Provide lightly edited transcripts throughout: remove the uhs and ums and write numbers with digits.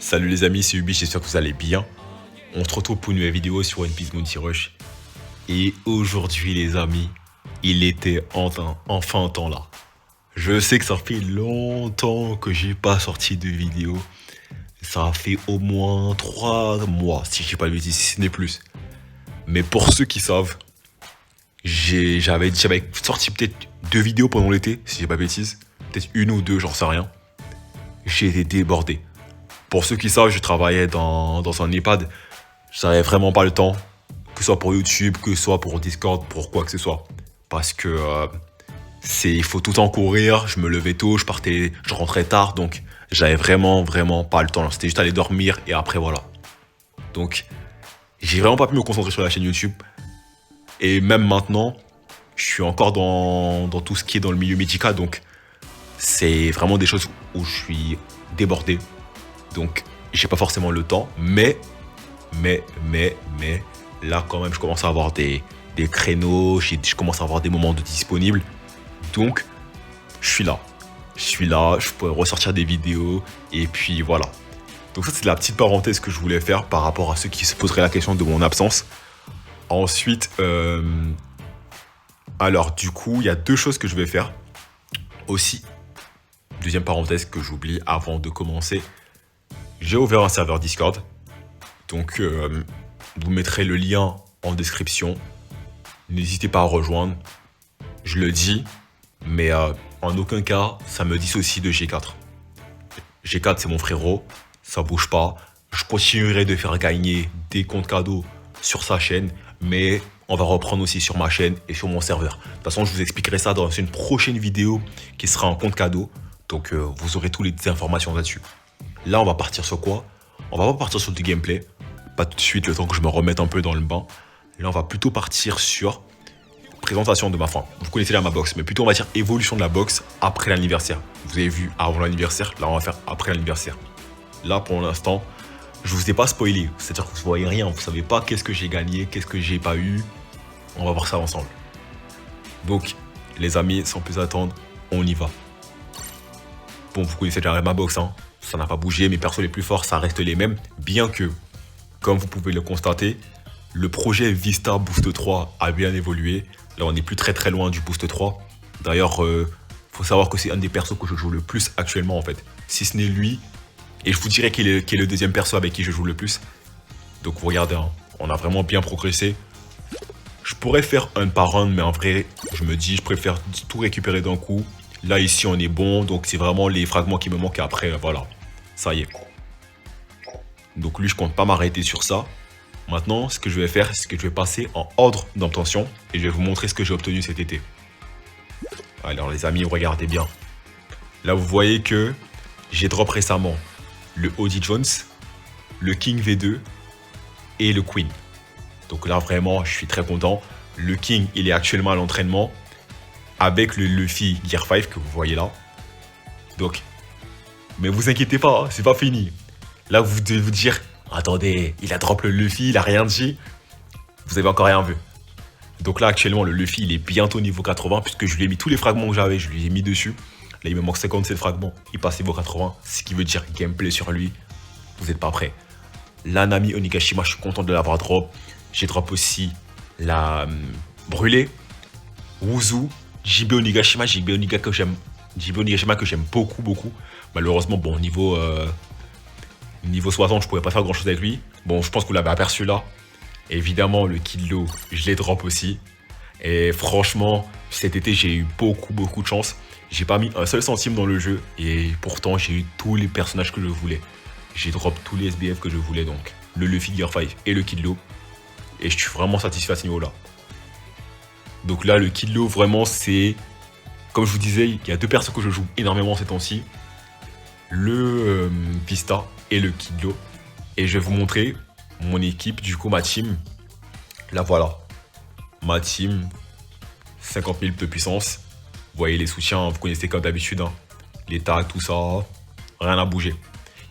Salut les amis, c'est Ubi, j'espère que vous allez bien. On se retrouve pour une nouvelle vidéo sur One Piece Bounty Rush. Et aujourd'hui les amis, il était enfin temps là. Je sais que ça fait longtemps que j'ai pas sorti de vidéo. Ça a fait au moins 3 mois, si je dis pas de bêtises, si ce n'est plus. Mais pour ceux qui savent, j'avais sorti peut-être 2 vidéos pendant l'été, si je dis pas de bêtises. Peut-être 1 ou 2, j'en sais rien. J'ai été débordé. Pour ceux qui savent, je travaillais dans un EHPAD. J'avais vraiment pas le temps, que ce soit pour YouTube, que ce soit pour Discord, pour quoi que ce soit. Parce que il faut tout le temps courir, je me levais tôt, je rentrais tard, donc j'avais vraiment pas le temps. C'était juste aller dormir et après voilà. Donc j'ai vraiment pas pu me concentrer sur la chaîne YouTube. Et même maintenant, je suis encore dans tout ce qui est dans le milieu médical, donc c'est vraiment des choses où je suis débordé. Donc j'ai pas forcément le temps, mais là quand même je commence à avoir des créneaux, je commence à avoir des moments de disponibles. Donc je suis là, je pourrais ressortir des vidéos et puis voilà. Donc ça c'est la petite parenthèse que je voulais faire par rapport à ceux qui se poseraient la question de mon absence. Ensuite, alors du coup il y a 2 choses que je vais faire. Aussi, deuxième parenthèse que j'oublie avant de commencer, j'ai ouvert un serveur Discord. Donc, vous mettrez le lien en description. N'hésitez pas à rejoindre. Je le dis, mais en aucun cas, ça me dissocie de G4. G4, c'est mon frérot. Ça bouge pas. Je continuerai de faire gagner des comptes cadeaux sur sa chaîne, mais on va reprendre aussi sur ma chaîne et sur mon serveur. De toute façon, je vous expliquerai ça dans une prochaine vidéo qui sera un compte cadeau. Donc, vous aurez toutes les informations là-dessus. Là, on va partir sur quoi? On va pas partir sur du gameplay. Pas tout de suite, le temps que je me remette un peu dans le bain. Là, on va plutôt partir sur présentation de ma fin. Vous connaissez là ma box, mais plutôt on va dire évolution de la box après l'anniversaire. Vous avez vu avant l'anniversaire, là on va faire après l'anniversaire. Là, pour l'instant, je vous ai pas spoilé. C'est-à-dire que vous voyez rien, vous savez pas qu'est-ce que j'ai gagné, qu'est-ce que j'ai pas eu. On va voir ça ensemble. Donc, les amis, sans plus attendre, on y va. Bon, vous connaissez déjà ma box, hein. Ça n'a pas bougé, mes persos les plus forts, ça reste les mêmes. Bien que, comme vous pouvez le constater, le projet Vista Boost 3 a bien évolué. Là, on n'est plus très loin du Boost 3. D'ailleurs, faut savoir que c'est un des persos que je joue le plus actuellement, en fait. Si ce n'est lui, et je vous dirais qu'il est le deuxième perso avec qui je joue le plus. Donc, vous regardez, hein, on a vraiment bien progressé. Je pourrais faire un par un, mais en vrai, je me dis, je préfère tout récupérer d'un coup. Là, ici, on est bon, donc c'est vraiment les fragments qui me manquent. Après, voilà, ça y est. Donc lui, je compte pas m'arrêter sur ça. Maintenant, ce que je vais faire, c'est que je vais passer en ordre d'obtention et je vais vous montrer ce que j'ai obtenu cet été. Alors les amis, regardez bien. Là, vous voyez que j'ai drop récemment le Odie Jones, le King V2 et le Queen. Donc là, vraiment, je suis très content. Le King, il est actuellement à l'entraînement avec le Luffy Gear 5 que vous voyez là. Donc, mais vous inquiétez pas, hein, c'est pas fini. Là, vous devez vous dire, attendez, il a drop le Luffy, il a rien dit. Vous avez encore rien vu. Donc là, actuellement, le Luffy, il est bientôt niveau 80, puisque je lui ai mis tous les fragments que j'avais, je lui ai mis dessus. Là, il me manque 57 fragments, il passe niveau 80, ce qui veut dire gameplay sur lui. Vous n'êtes pas prêts. La Nami Onigashima, je suis content de l'avoir drop. J'ai drop aussi la brûlée, Wuzu, JB Onigashima, que j'aime beaucoup. Malheureusement, bon, niveau 60, je pouvais pas faire grand chose avec lui. Bon, je pense que vous l'avez aperçu là. Évidemment, le Kidlo, je l'ai drop aussi. Et franchement, cet été, j'ai eu beaucoup de chance. J'ai pas mis un seul centime dans le jeu. Et pourtant, j'ai eu tous les personnages que je voulais. J'ai drop tous les SBF que je voulais, donc. Le Luffy Gear 5 et le Kidlo. Et je suis vraiment satisfait à ce niveau-là. Donc là, le Kidlo, vraiment, c'est... Comme je vous disais, il y a 2 persos que je joue énormément ces temps-ci. Le Vista et le Kidlo. Et je vais vous montrer mon équipe, du coup ma team. Là voilà, ma team, 50 000 de puissance. Vous voyez les soutiens, vous connaissez comme d'habitude, hein. Les tags, tout ça, rien n'a bougé.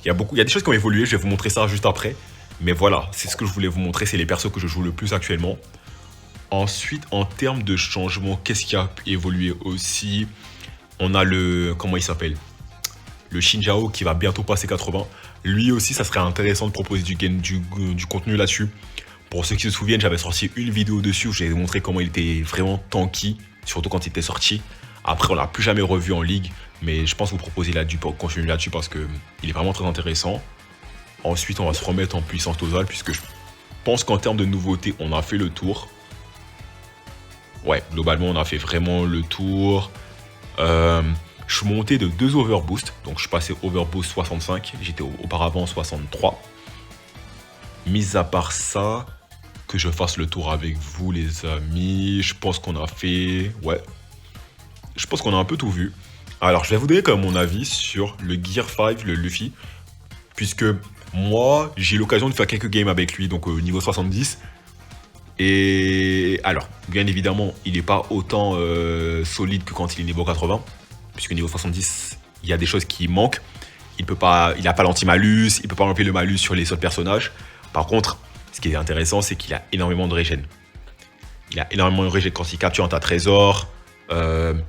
Il y a des choses qui ont évolué, je vais vous montrer ça juste après. Mais voilà, c'est ce que je voulais vous montrer, c'est les persos que je joue le plus actuellement. Ensuite, en termes de changement, qu'est-ce qui a évolué aussi? On a le... Comment il s'appelle? le Shinjao qui va bientôt passer 80. Lui aussi, ça serait intéressant de proposer du contenu là-dessus. Pour ceux qui se souviennent, j'avais sorti une vidéo dessus où j'ai montré comment il était vraiment tanky, surtout quand il était sorti. Après, on l'a plus jamais revu en ligue, mais je pense vous proposer du contenu là-dessus parce que il est vraiment très intéressant. Ensuite, on va se remettre en puissance totale puisque je pense qu'en termes de nouveautés, on a fait le tour. Ouais, globalement, on a fait vraiment le tour. Je suis monté de 2 overboosts, donc je suis passé overboost 65, j'étais auparavant 63. Mis à part ça, que je fasse le tour avec vous les amis, je pense qu'on a fait... Ouais, je pense qu'on a un peu tout vu. Alors je vais vous donner quand même mon avis sur le Gear 5, le Luffy, puisque moi j'ai eu l'occasion de faire quelques games avec lui, donc au niveau 70. Et alors, bien évidemment, il n'est pas autant solide que quand il est niveau 80, puisque niveau 70, il y a des choses qui manquent. Il n'a pas l'anti-malus, il peut pas enlever le malus sur les autres personnages. Par contre, ce qui est intéressant, c'est qu'il a énormément de régène. Il a énormément de régène quand il capture un tas de trésors,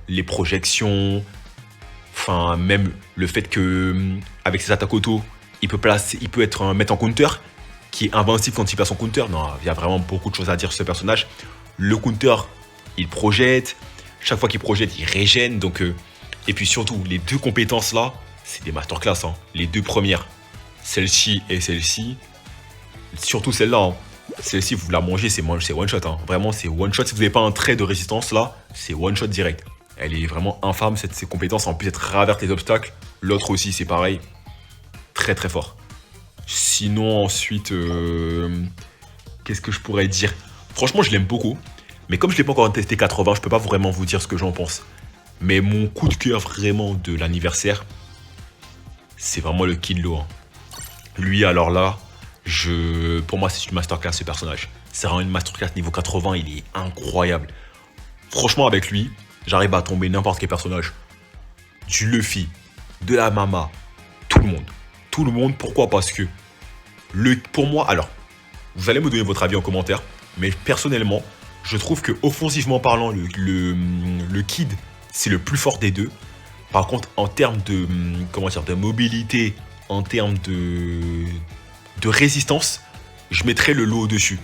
les projections, enfin même le fait que avec ses attaques auto, il peut mettre en counter, qui est invincible quand il passe son counter. Non, il y a vraiment beaucoup de choses à dire sur ce personnage. Le counter, il projette. Chaque fois qu'il projette, il régène. Donc, et puis surtout, les 2 compétences là, c'est des masterclass. Hein. Les 2 premières, celle-ci et celle-ci. Surtout celle-là. Hein. Celle-ci, vous la mangez, c'est one shot. Hein. Vraiment, c'est one shot. Si vous n'avez pas un trait de résistance là, c'est one shot direct. Elle est vraiment infâme, ces compétences. En plus d'être raverte les obstacles. L'autre aussi, c'est pareil. Très très fort. Sinon, ensuite, qu'est-ce que je pourrais dire? Franchement, je l'aime beaucoup. Mais comme je ne l'ai pas encore testé 80, je peux pas vraiment vous dire ce que j'en pense. Mais mon coup de cœur vraiment de l'anniversaire, c'est vraiment le Kid Lo. Hein. Lui, alors là, pour moi, c'est une masterclass ce personnage. C'est vraiment une masterclass niveau 80, il est incroyable. Franchement, avec lui, j'arrive à tomber n'importe quel personnage. Du Luffy, de la Mama, tout le monde. Tout le monde, pourquoi? Parce que, pour moi, alors, vous allez me donner votre avis en commentaire, mais personnellement, je trouve que offensivement parlant, le Kid, c'est le plus fort des deux. Par contre, en termes de, de mobilité, en termes de résistance, je mettrais le Lo au-dessus.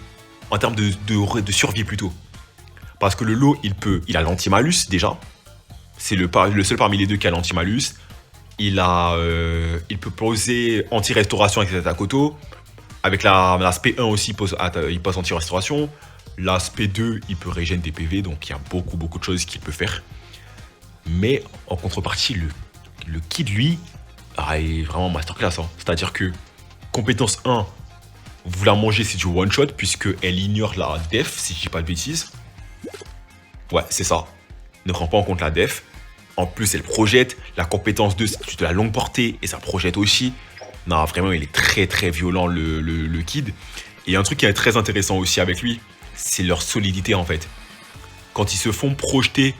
En termes de survie plutôt. Parce que le Lo, il a l'anti-malus déjà. C'est le seul parmi les deux qui a l'anti-malus. Il peut poser anti-restauration avec ses attaques auto. Avec l'aspect 1 aussi, il pose anti-restauration. L'aspect 2, il peut régénérer des PV. Donc il y a beaucoup de choses qu'il peut faire. Mais en contrepartie, le Kid, lui, est vraiment masterclass. Hein. C'est-à-dire que compétence 1, vous la mangez, c'est du one-shot, puisqu'elle ignore la def, si je dis pas de bêtises. Ouais, c'est ça. Ne prend pas en compte la def. En plus, elle projette. La compétence 2, c'est de la longue portée et ça projette aussi. Non, vraiment, il est très très violent, le Kid. Et un truc qui est très intéressant aussi avec lui, c'est leur solidité en fait. Quand ils se font projeter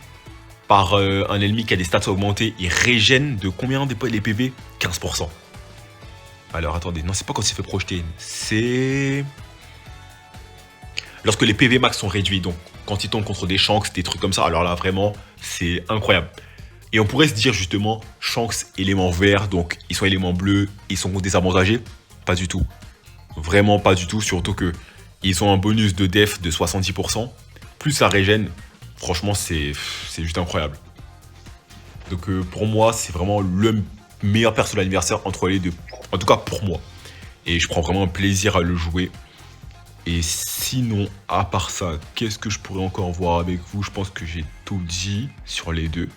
par un ennemi qui a des stats augmentées, ils régènent de combien les PV? 15%. Alors attendez, non, c'est pas quand il se fait projeter. C'est lorsque les PV max sont réduits. Donc quand ils tombent contre des Shanks, des trucs comme ça. Alors là, vraiment, c'est incroyable. Et on pourrait se dire justement, Shanks, élément vert, donc ils sont éléments bleus, ils sont désavantagés. Pas du tout. Vraiment pas du tout, surtout que ils ont un bonus de def de 70%. Plus la régène, franchement, c'est juste incroyable. Donc pour moi, c'est vraiment le meilleur perso de l'anniversaire entre les deux. En tout cas pour moi. Et je prends vraiment un plaisir à le jouer. Et sinon, à part ça, qu'est-ce que je pourrais encore voir avec vous? Je pense que j'ai tout dit sur les deux.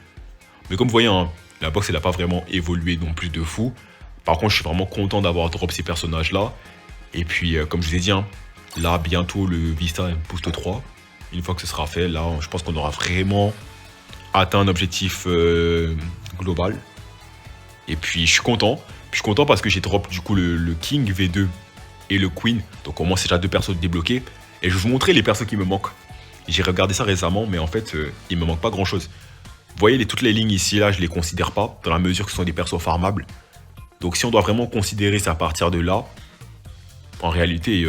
Mais comme vous voyez, hein, la box, elle n'a pas vraiment évolué non plus de fou. Par contre, je suis vraiment content d'avoir drop ces personnages-là. Et puis, comme je vous ai dit, hein, là, bientôt, le Vista Boost 3. Une fois que ce sera fait, là, je pense qu'on aura vraiment atteint un objectif global. Et puis, je suis content. Je suis content parce que j'ai drop, du coup, le King V2 et le Queen. Donc, au moins, c'est déjà 2 persos débloqués. Et je vais vous montrer les persos qui me manquent. J'ai regardé ça récemment, mais en fait, il me manque pas grand-chose. Vous voyez, toutes les lignes ici, là, je les considère pas, dans la mesure que ce sont des persos farmables. Donc si on doit vraiment considérer ça à partir de là, en réalité,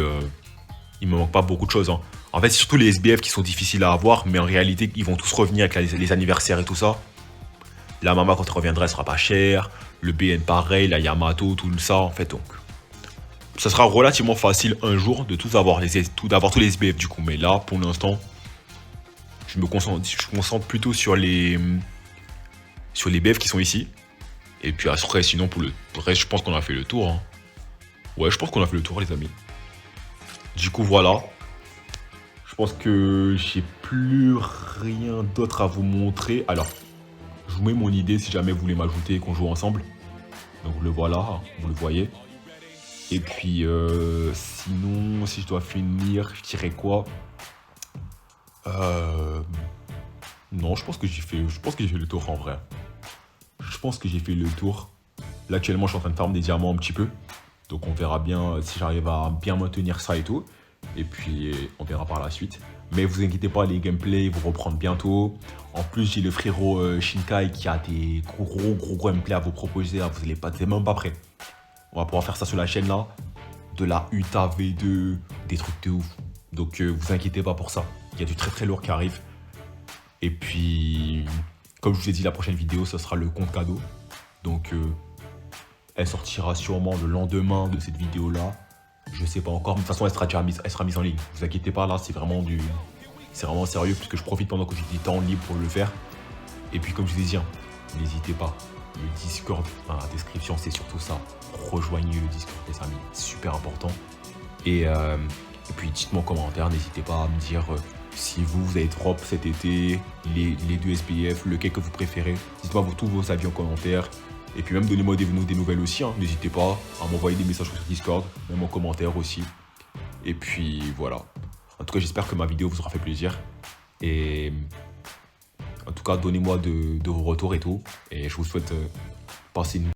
il me manque pas beaucoup de choses. Hein. En fait, c'est surtout les SBF qui sont difficiles à avoir, mais en réalité, ils vont tous revenir avec les anniversaires et tout ça. La Mama, quand elle reviendra, elle sera pas chère. Le BN, pareil. La Yamato, tout ça, en fait. Donc, ça sera relativement facile un jour de d'avoir tous les SBF du coup. Mais là, pour l'instant, je me concentre plutôt sur les BF qui sont ici. Et puis après, sinon, pour le reste, je pense qu'on a fait le tour. Hein. Ouais, je pense qu'on a fait le tour, les amis. Du coup, voilà. Je pense que j'ai plus rien d'autre à vous montrer. Alors, je vous mets mon idée si jamais vous voulez m'ajouter et qu'on joue ensemble. Donc, le voilà, vous le voyez. Et puis, sinon, si je dois finir, je dirais quoi? Non, je pense que j'ai fait le tour en vrai. Je pense que j'ai fait le tour. Là, actuellement, je suis en train de farmer des diamants un petit peu. Donc, on verra bien si j'arrive à bien maintenir ça et tout. Et puis, on verra par la suite. Mais vous inquiétez pas, les gameplays vont reprendre bientôt. En plus, j'ai le frérot Shinkai qui a des gros gameplays à vous proposer. Là. Vous n'êtes même pas prêts. On va pouvoir faire ça sur la chaîne là. De la UTA V2, des trucs de ouf. Donc, vous inquiétez pas pour ça. Il y a du très lourd qui arrive. Et puis, comme je vous ai dit, la prochaine vidéo, ce sera le compte cadeau. Donc, elle sortira sûrement le lendemain de cette vidéo-là. Je sais pas encore, mais de toute façon, elle sera mise en ligne. Ne vous inquiétez pas, là, c'est vraiment sérieux, puisque je profite pendant que j'ai du temps libre pour le faire. Et puis, comme je vous ai dit, n'hésitez pas. Le Discord, dans la description, c'est surtout ça. Rejoignez le Discord, les amis. C'est super important. Et puis, dites-moi en commentaire, n'hésitez pas à me dire si vous avez drop cet été, les deux SPF, lequel que vous préférez. Dites-moi tous vos avis en commentaire. Et puis même donnez-moi des nouvelles aussi, hein. N'hésitez pas à m'envoyer des messages sur Discord, même en commentaire aussi. Et puis voilà. En tout cas, j'espère que ma vidéo vous aura fait plaisir. Et en tout cas, donnez-moi de vos retours et tout. Et je vous souhaite passer une